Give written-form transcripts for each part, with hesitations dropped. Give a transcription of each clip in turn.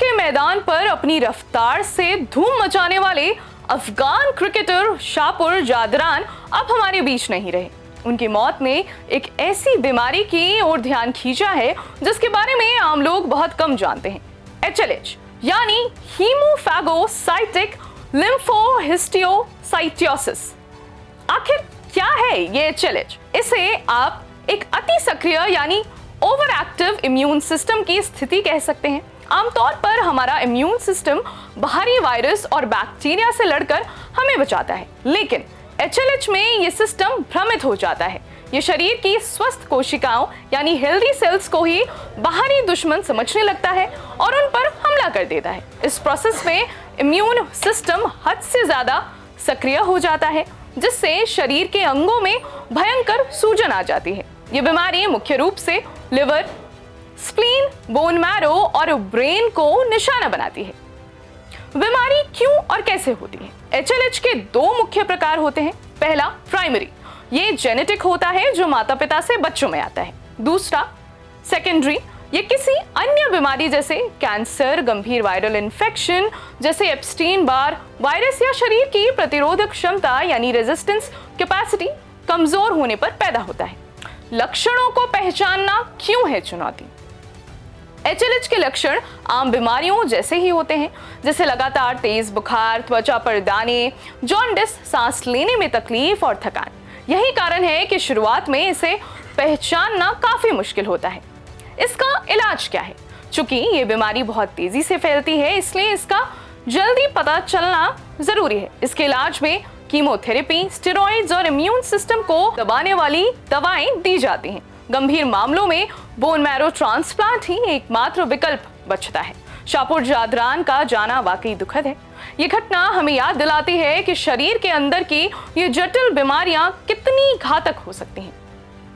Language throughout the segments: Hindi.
के मैदान पर अपनी रफ्तार से धूम मचाने वाले अफगान क्रिकेटर शापुर जादरान अब हमारे बीच नहीं रहे। उनकी मौत ने एक ऐसी बीमारी की ओर ध्यान खींचा है जिसके बारे में आम लोग बहुत कम जानते हैं। HLH यानी हीमोफैगोसाइटिक लिम्फोहिस्टियोसाइटोसिस। आखिर क्या है ये HLH? इसे आप एक अति सक्रिय यानी ओवर एक्टिव इम्यून सिस्टम की स्थिति कह सकते हैं। आमतौर पर हमारा इम्यून सिस्टम बाहरी वायरस और बैक्टीरिया से लड़कर हमें बचाता है, लेकिन HLH में ये सिस्टम भ्रमित हो जाता है। ये शरीर की स्वस्थ कोशिकाओं यानी हेल्दी सेल्स को ही बाहरी दुश्मन समझने लगता है और उन पर हमला कर देता है। इस प्रोसेस में इम्यून सिस्टम हद से ज्यादा सक्रिय हो जाता है, जिससे शरीर के अंगों में भयंकर सूजन आ जाती है। ये बीमारी मुख्य रूप से लिवर, स्प्लीन, बोन मैरो और ब्रेन को निशाना बनाती है। बीमारी क्यों और कैसे होती है? HLH के दो मुख्य प्रकार होते हैं। पहला प्राइमरी, ये जेनेटिक होता है जो माता पिता से बच्चों में आता है। दूसरा सेकेंडरी, ये किसी अन्य बीमारी जैसे कैंसर, गंभीर वायरल इन्फेक्शन जैसे एप्स्टीन बार वायरस या शरीर की प्रतिरोधक क्षमता यानी रेजिस्टेंस कैपेसिटी कमजोर होने पर पैदा होता है। लक्षणों को पहचानना क्यों है चुनौती? HLH के लक्षण आम बीमारियों जैसे ही होते हैं, जैसे लगातार तेज बुखार, त्वचा पर दाने, जॉन्डिस, सांस लेने में तकलीफ और थकान। यही कारण है कि शुरुआत में इसे पहचानना काफी मुश्किल होता है। इसका इलाज क्या है? चूंकि ये बीमारी बहुत तेजी से फैलती है, इसलिए इसका जल्दी पता चलना जरूरी है। इसके इलाज में कीमोथेरेपी, स्टेरॉइड्स और इम्यून सिस्टम को दबाने वाली दवाएं दी जाती हैं। गंभीर मामलों में बोन मैरो ट्रांसप्लांट ही एकमात्र विकल्प बचता है। शापुर जादरान का जाना वाकई दुखद है। ये घटना हमें याद दिलाती है कि शरीर के अंदर की ये जटिल बीमारियां कितनी घातक हो सकती हैं।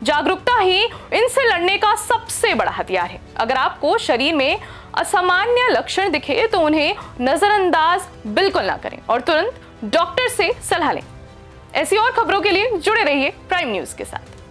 जागरूकता ही इनसे लड़ने का सबसे बड़ा हथियार है। अगर आपको शरीर में असामान्य लक्षण दिखे तो उन्हें नजरअंदाज बिल्कुल ना करें और तुरंत डॉक्टर से सलाह लें। ऐसी और खबरों के लिए जुड़े रहिए प्राइम न्यूज के साथ।